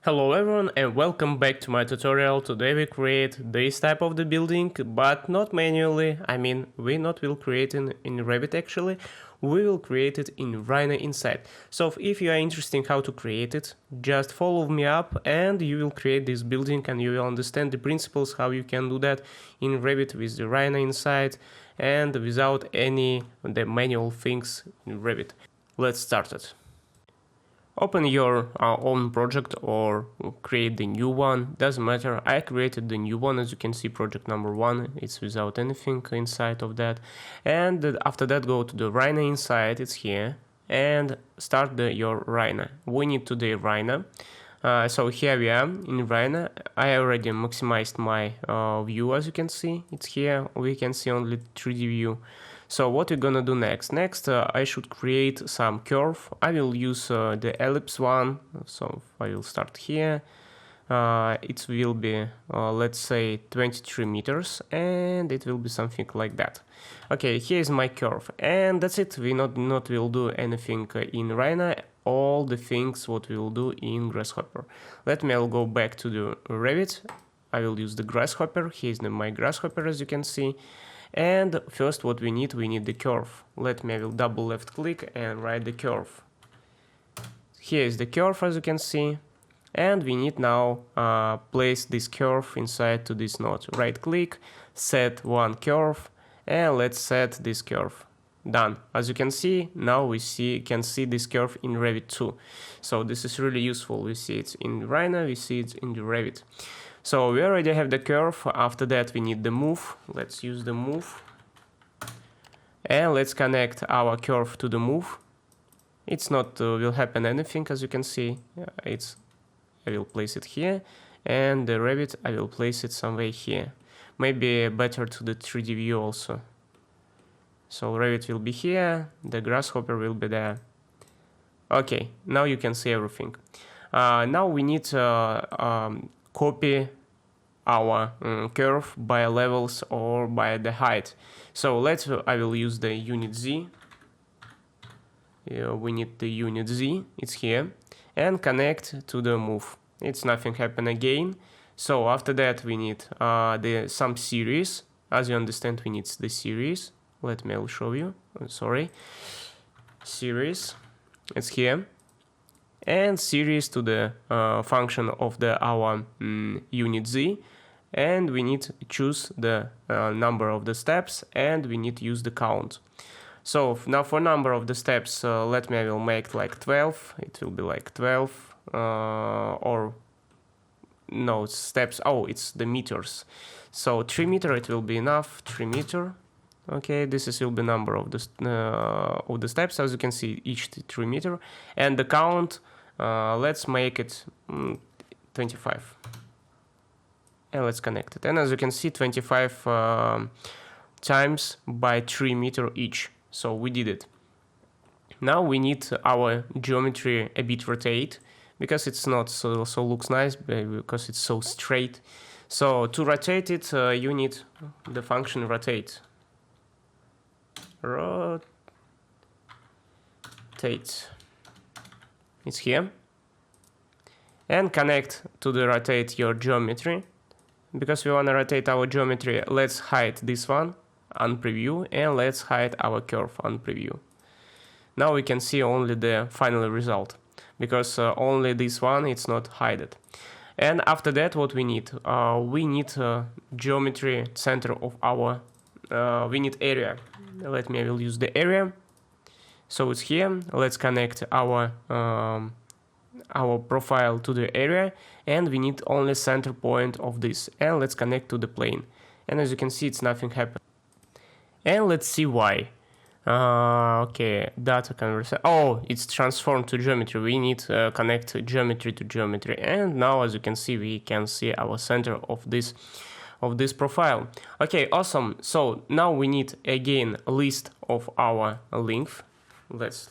Hello everyone and welcome back to my tutorial. Today we create this type of the building, but not manually. We not will create in Revit actually. We will create it in Rhino.Inside. So if you are interested in how to create it, just follow me up and you will create this building and you will understand the principles how you can do that in Revit with the Rhino.Inside and without any the manual things in Revit. Let's start it. Open your own project or create the new one, doesn't matter. I created the new one, as you can see, project number 1, it's without anything inside of that. And after that go to the Rhino.Inside, it's here, and start your Rhino. We need today Rhino. So here we are in Rhino. I already maximized my view, as you can see, it's here. We can see only 3D view. So what we're gonna do next? Next, I should create some curve. I will use the ellipse one. So I will start here. It will be, let's say, 23 meters, and it will be something like that. Okay, here is my curve, and that's it. We not will do anything in Rhino. All the things what we will do in Grasshopper. I'll go back to the Revit. I will use the Grasshopper. Here's my Grasshopper, as you can see. And first what we need the curve. I will double left click and write the curve. Here is the curve, as you can see. And we need now place this curve inside to this node. Right click, set one curve, and let's set this curve. Done. As you can see, now we can see this curve in Revit too. So this is really useful. We see it in Rhino, we see it in the Revit. So we already have the curve. After that we need the move. Let's use the move. And let's connect our curve to the move. It's not will happen anything, as you can see. I will place it here. And the Revit, I will place it somewhere here. Maybe better to the 3D view also. So Revit will be here. The Grasshopper will be there. Okay, now you can see everything. Now we need copy our curve by levels or by the height. So I will use the unit Z. We need the unit Z, it's here, and connect to the move. It's nothing happen again. So after that we need some series. As you understand, we need the series. I'll show you. Sorry, series. It's here. And series to the function of our unit Z, and we need to choose the number of the steps, and we need to use the count. So now for number of the steps, I will make like 12. It will be like 12 or no steps. Oh, it's the meters. So 3 meter it will be enough. 3 meter. Okay, this will be number of the steps, as you can see, each 3 meter, and the count. Let's make it 25. And let's connect it. And as you can see, 25 times by 3 meter each. So we did it. Now we need our geometry a bit rotate, because it's not so looks nice, because it's so straight. So to rotate it, you need the function rotate. Rotate. It's here. And connect to the rotate your geometry. Because we want to rotate our geometry, let's hide this one on preview, and let's hide our curve on preview. Now we can see only the final result, because only this one it's not hidden. And after that, what we need geometry center of our we need area. I will use the area. So it's here. Let's connect our profile to the area, and we need only center point of this, and let's connect to the plane. And as you can see, it's nothing happened. And let's see why. Okay, data conversion. Oh, it's transformed to geometry. We need to connect geometry to geometry, and now as you can see, we can see our center of this profile. Okay, awesome. So now we need again a list of our length. Let's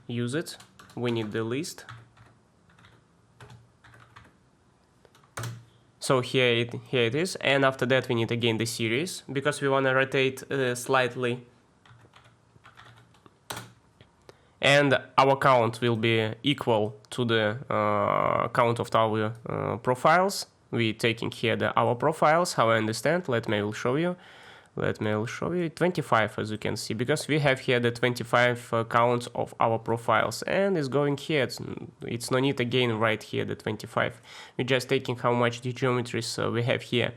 use it. We need the list. So here it is, and after that we need again the series, because we want to rotate slightly. and our count will be equal to the count of our profiles. We taking here our profiles, how I understand. I will show you 25, as you can see, because we have here the 25 counts of our profiles, and it's going here. It's no need again right here the 25. We're just taking how much the geometries we have here.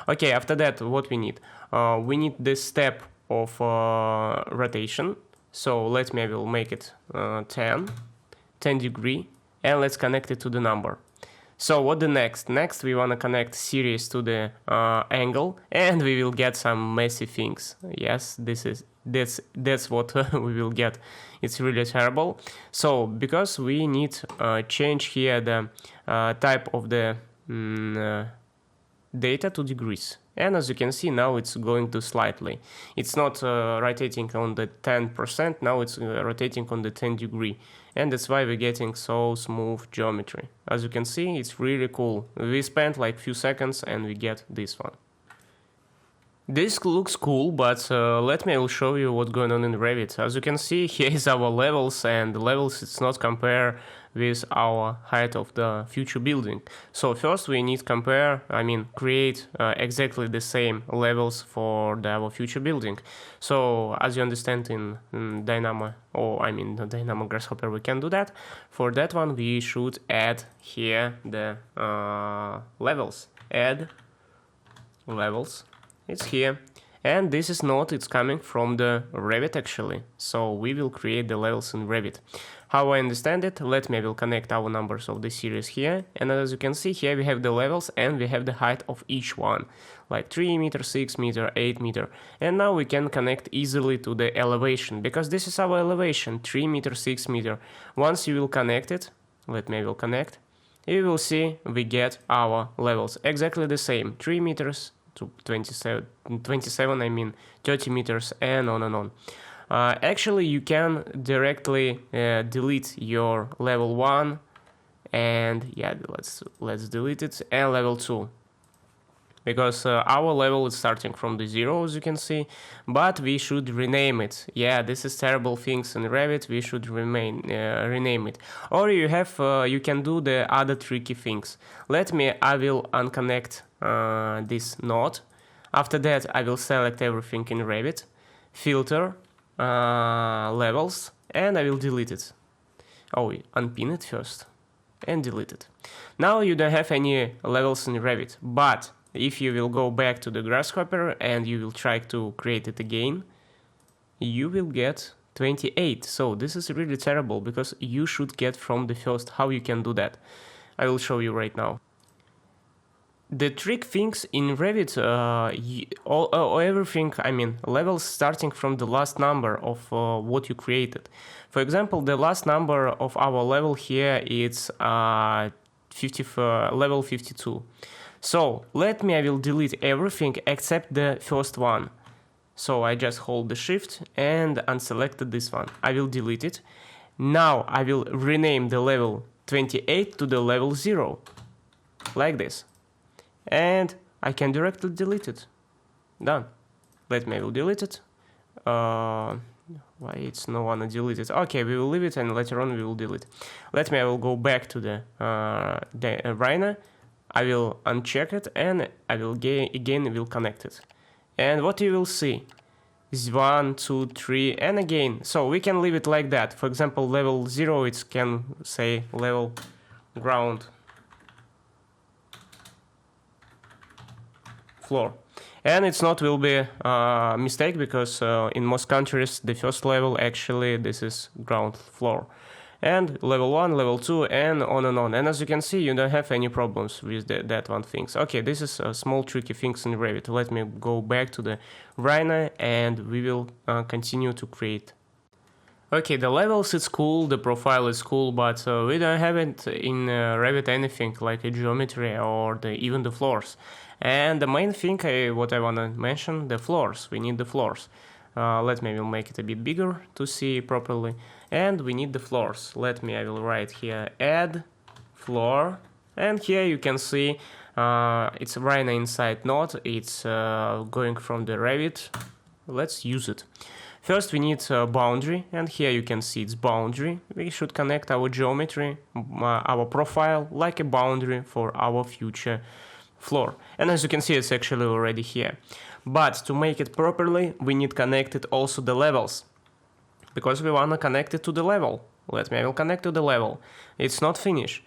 Okay, after that, what we need? We need this step of rotation. So I will make it 10 degree, and let's connect it to the number. So what the next? Next we want to connect series to the angle, and we will get some messy things. Yes, that's what we will get. It's really terrible. So because we need change here the type of the data to degrees. And as you can see, now it's going to slightly. It's not rotating on the 10%, now it's rotating on the 10 degree. And that's why we're getting so smooth geometry. As you can see, it's really cool. We spent like few seconds and we get this one. This looks cool, but I will show you what's going on in Revit. As you can see, here is our levels, and the levels it's not compare with our height of the future building. So first we need create exactly the same levels for our future building. So as you understand in Dynamo, the Dynamo Grasshopper, we can do that. For that one, we should add here the levels. Add levels. It's here, and this is not, it's coming from the Revit actually. So we will create the levels in Revit. How I understand it, I will connect our numbers of the series here, and as you can see here we have the levels and we have the height of each one, like 3 meter, 6 meter, 8 meter. And now we can connect easily to the elevation, because this is our elevation, 3 meter, 6 meter. Once you will connect it, I will connect, you will see we get our levels exactly the same, 3 meters, to 27, 30 meters, and on and on. Actually, you can directly delete your level 1, and yeah, let's delete it, and level 2. Because our level is starting from the 0, as you can see, but we should rename it. Yeah, this is terrible things in Revit, we should rename it. Or you can do the other tricky things. I will unconnect this node. After that, I will select everything in Revit, filter, levels, and I will delete it. Unpin it first, and delete it. Now you don't have any levels in Revit, but if you will go back to the Grasshopper and you will try to create it again, you will get 28. So this is really terrible, because you should get from the first. How you can do that? I will show you right now. The trick things in Revit, everything, levels starting from the last number of what you created. For example, the last number of our level here is level 52. So I will delete everything except the first one. So I just hold the shift and unselected this one. I will delete it. Now I will rename the level 28 to the level 0, like this. And I can directly delete it. Done. I will delete it. Why it's no one to delete it? Okay, we will leave it, and later on we will delete. I will go back to the Rhino. I will uncheck it, and I will will connect it. And what you will see is 1, 2, 3, and again. So we can leave it like that. For example, level 0, it can say level ground floor, and it's not will be a mistake, because in most countries the first level actually this is ground floor, and level 1, level 2, and on and on. And as you can see, you don't have any problems with that one things. Okay, this is small tricky things in Revit. Let me go back to the Rhino and we will continue to create. Okay, the levels is cool, the profile is cool, but we don't have it in Revit anything like a geometry or even the floors. And the main thing what I want to mention, the floors. We need the floors. Let me make it a bit bigger to see properly. And we need the floors. I will write here add floor. And here you can see it's Rhino.Inside node. It's going from the Revit. Let's use it. First we need a boundary, and here you can see it's boundary. We should connect our geometry, our profile, like a boundary for our future floor. And as you can see, it's actually already here. But to make it properly, we need connected also the levels, because we want to connect it to the level. Let me, I will connect to the level. It's not finished.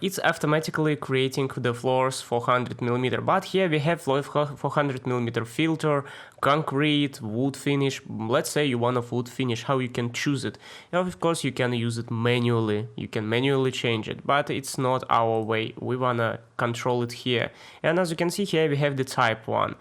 It's automatically creating the floors 400mm, but here we have 400mm filter, concrete, wood finish. Let's say you want a wood finish, how you can choose it. And of course you can use it manually, you can manually change it, but it's not our way. We wanna control it here. And as you can see here, we have the type 1.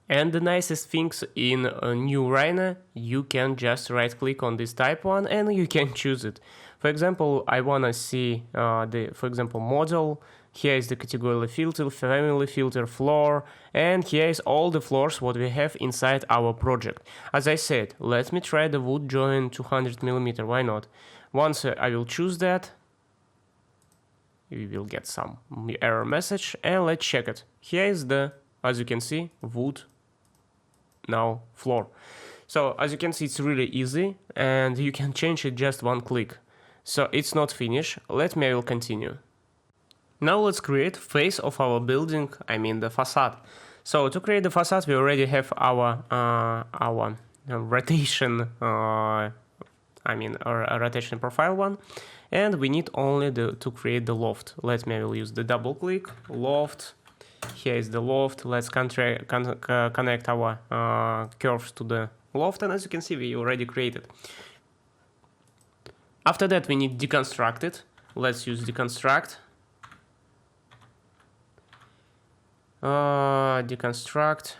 And the nicest things in a new Rhino, you can just right click on this type 1 and you can choose it. For example, I wanna see for example, model. Here is the category filter, family filter, floor, and here is all the floors what we have inside our project. As I said, let me try the wood join 200mm, why not? Once I will choose that, we will get some error message, and let's check it. Here is the, as you can see, wood now floor. So as you can see, it's really easy and you can change it just one click. So it's not finished. Let me, I will continue. Now let's create face of our building, I mean the facade. So to create the facade, we already have our rotation, a rotation profile one, and we need only to create the loft. Let me, I will use the double click, loft. Here is the loft. Let's connect our curves to the loft, and as you can see, we already created. After that, we need deconstruct it. Let's use deconstruct. Deconstruct.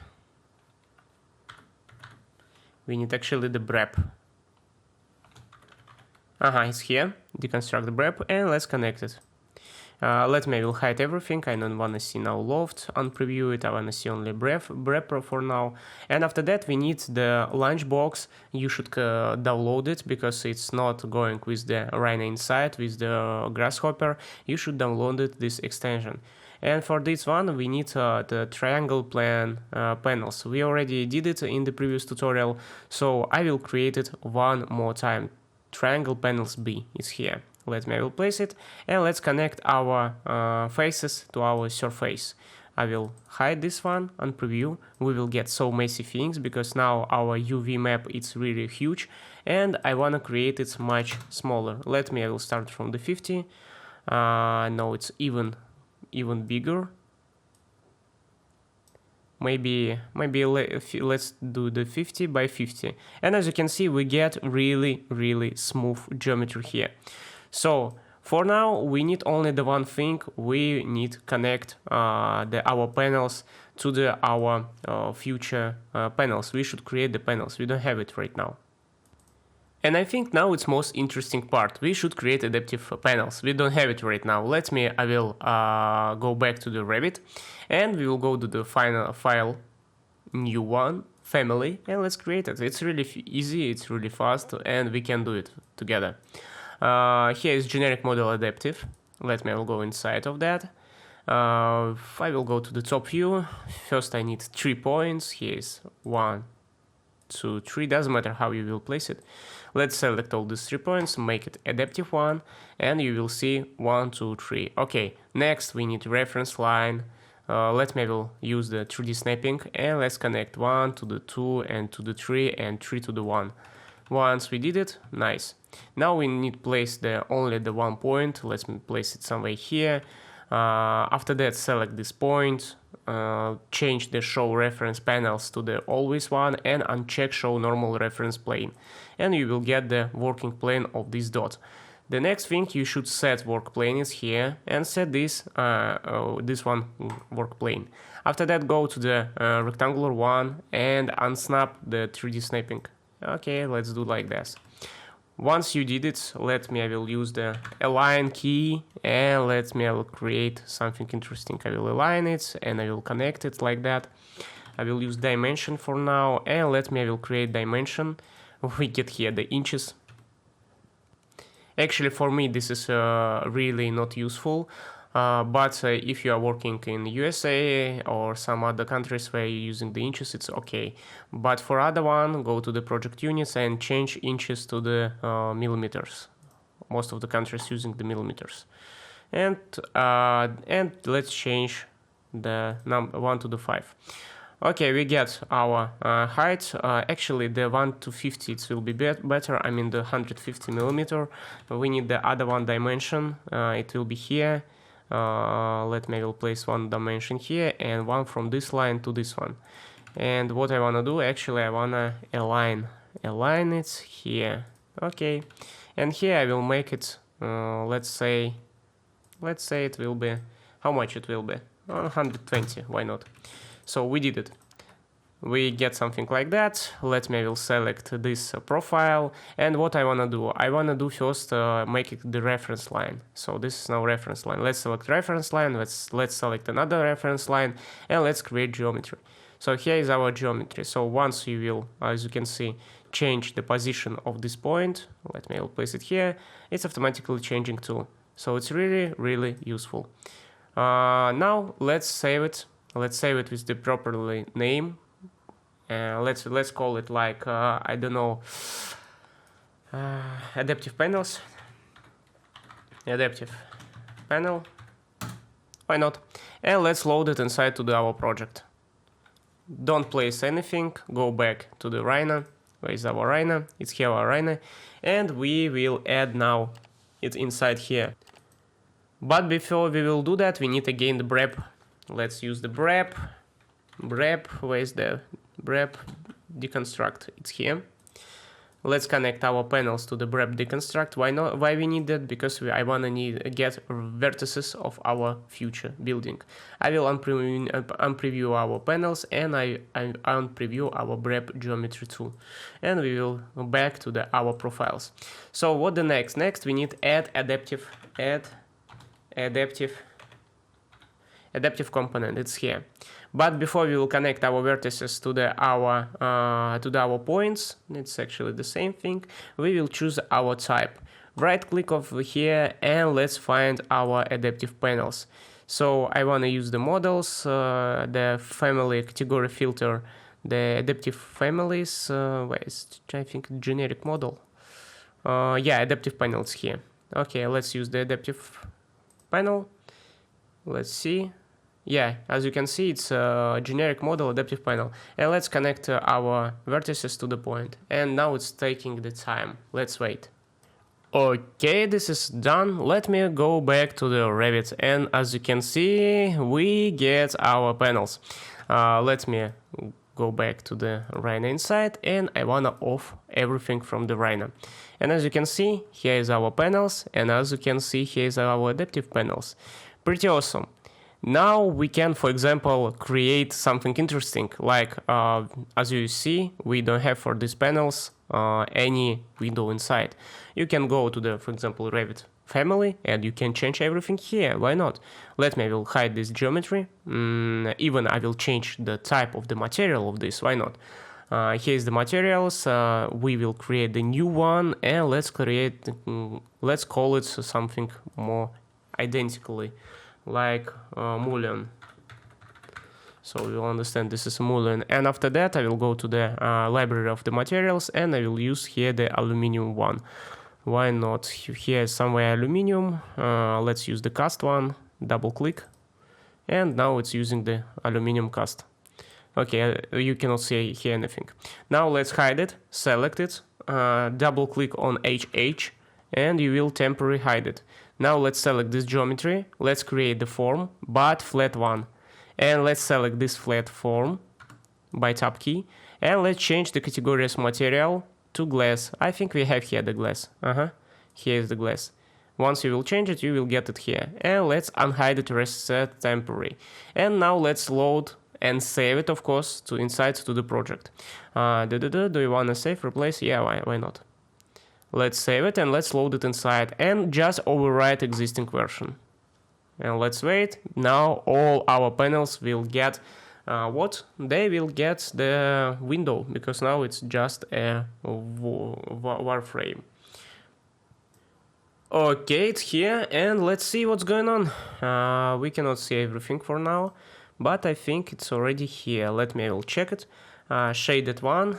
We need actually the BREP. It's here. Deconstruct the BREP, and let's connect it. Let me, I will hide everything. I don't want to see now loft, unpreview it. I want to see only BREP for now. And after that, we need the launch box. You should download it because it's not going with the Rhino.Inside, with the Grasshopper. You should download it, this extension. And for this one, we need the triangle plan panels. We already did it in the previous tutorial, so I will create it one more time. Triangle panels B is here. Let me, I will place it, and let's connect our faces to our surface. I will hide this one and preview. We will get so messy things because now our UV map is really huge, and I want to create it much smaller. Let me, I will start from the 50. No, it's even bigger. Maybe let's do the 50 by 50. And as you can see, we get really smooth geometry here. So for now, we need only the one thing. We need to connect our panels to our future panels. We should create the panels. We don't have it right now. And I think now it's most interesting part. We should create adaptive panels. We don't have it right now. Let me, I will go back to the Revit, and we will go to the final file, new one, family, and let's create it. It's really easy, it's really fast, and we can do it together. Here is generic model adaptive. Let me, I will go inside of that. I will go to the top view. First I need 3 points. Here is 1, 2, 3, doesn't matter how you will place it. Let's select all these 3 points, make it adaptive one, and you will see 1, 2, 3. Okay, next we need reference line. Let me, I will use the 3D snapping, and let's connect 1 to the 2 and to the 3 and 3 to the 1. Once we did it, nice. Now we need to place only the 1 point. Let's place it somewhere here. After that, select this point, change the show reference panels to the always one, and uncheck show normal reference plane, and you will get the working plane of this dot. The next thing, you should set work plane is here, and set this one work plane. After that, go to the rectangular one and unsnap the 3D snapping. Okay, let's do like this. Once you did it, let me, I will use the align key, and let me, I will create something interesting. I will align it and I will connect it like that. I will use dimension for now, and let me, I will create dimension. We get here the inches. Actually, for me, this is really not useful. But if you are working in USA or some other countries where you're using the inches, it's okay. But for other one, go to the project units and change inches to the millimeters. Most of the countries using the millimeters. And let's change the number 1 to the 5. Okay, we get our height. Actually, the 1 to 50 it will be better. I mean the 150 millimeter. We need the other one dimension. It will be here. Let me will place one dimension here and one from this line to this one. And what I wanna do, actually, I wanna align it here. Okay, and here I will make it. Let's say it will be, how much it will be? 120. Why not? So we did it. We get something like that. Let me will select this profile, and what I wanna do? I wanna do first make it the reference line. So this is now reference line. Let's select reference line. Let's select another reference line, and let's create geometry. So here is our geometry. So once you will, as you can see, change the position of this point, let me place it here, it's automatically changing too. So it's really useful. Now let's save it. Let's save it with the properly name. Let's call it like I don't know, adaptive panels. Adaptive panel. Why not? And let's load it inside to our project. Don't place anything. Go back to the Rhino. Where is our Rhino? It's here our Rhino, and we will add now it inside here. But before we will do that, we need again the brep. Let's use the brep. Brep, where is the brep deconstruct? It's here. Let's connect our panels to the brep deconstruct. Why not? Why we need that? Because I wanna get vertices of our future building. I will unpreview our panels, and I unpreview our brep geometry too. And we will go back to our profiles. So what the next? Next we need add adaptive component. It's here. But before we will connect our vertices to our points, it's actually the same thing. We will choose our type. Right click over here and let's find our adaptive panels. So I want to use the models, the family category filter, the adaptive families. Where is, I think, generic model. Yeah, adaptive panels here. Okay, let's use the adaptive panel. Let's see. Yeah, as you can see, it's a generic model adaptive panel. And let's connect our vertices to the point. And now it's taking the time. Let's wait. Okay, this is done. Let me go back to the Revit. And as you can see, we get our panels. Let me go back to the Rhino.Inside, and I wanna off everything from the Rhino. And as you can see, here is our panels. And as you can see, here is our adaptive panels. Pretty awesome. Now we can, for example, create something interesting, like as you see, we don't have for these panels any window inside. You can go to the, for example, Revit family, and you can change everything here. Why not? Let me, I will hide this geometry. Even I will change the type of the material of this. Why not? Here's the materials. We will create the new one, and let's call it something more identically, like mullion. So you'll understand this is a mullion. And after that, I will go to the library of the materials, and I will use here the aluminum one. Why not? Here is somewhere aluminum. Let's use the cast one. Double click, and now it's using the aluminum cast. Okay, you cannot see here anything. Now let's hide it. Select it. Double click on HH, and you will temporarily hide it. Now let's select this geometry. Let's create the form, but flat one. And let's select this flat form by tab key. And let's change the category as material to glass. I think we have here the glass. Here is the glass. Once you will change it, you will get it here. And let's unhide it, reset temporary. And now let's load and save it, of course, to inside to the project. Do you want to save, replace? Yeah, why not? Let's save it and let's load it inside and just overwrite existing version. And let's wait. Now all our panels will get what? They will get the window, because now it's just a wireframe. Okay, it's here, and let's see what's going on. We cannot see everything for now, but I think it's already here. Let me, I will check it. Shaded one.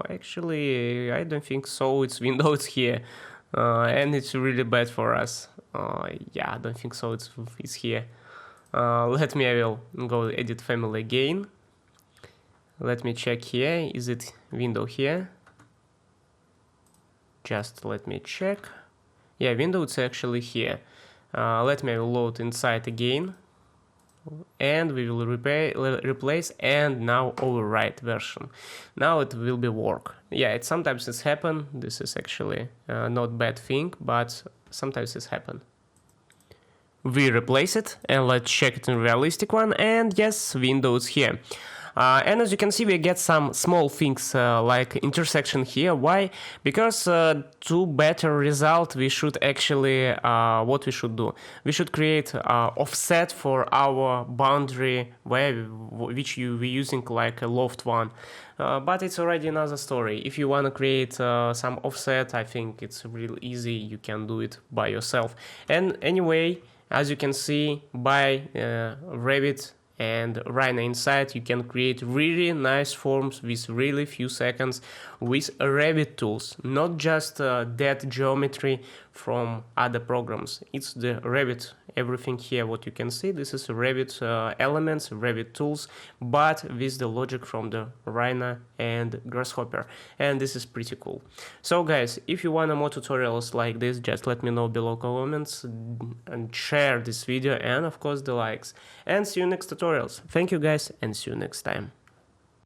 Actually, I don't think so. It's Windows here, and it's really bad for us. Yeah, I don't think so. It's here. Let me, I will go edit family again. Let me check here. Is it window here? Just let me check. Yeah, window it's actually here. Let me load inside again, and we will replace and now overwrite version. Now it will be work. Yeah, sometimes it's happen. This is actually not bad thing, but sometimes it's happen. We replace it, and let's check it in realistic one, and yes, Windows here. And as you can see, we get some small things like intersection here. Why? Because to better result, we should actually, what we should do? We should create offset for our boundary which we're using like a Loft one. But it's already another story. If you want to create some offset, I think it's real easy. You can do it by yourself. And anyway, as you can see, by Revit and Rhino.Inside, you can create really nice forms with really few seconds with Revit tools, not just that geometry from other programs. It's the Revit, everything here, what you can see, this is Revit elements, Revit tools, but with the logic from the Rhino and Grasshopper, and this is pretty cool. So guys, if you want more tutorials like this, just let me know below comments and share this video, and of course the likes, and see you next tutorials. Thank you guys, and see you next time.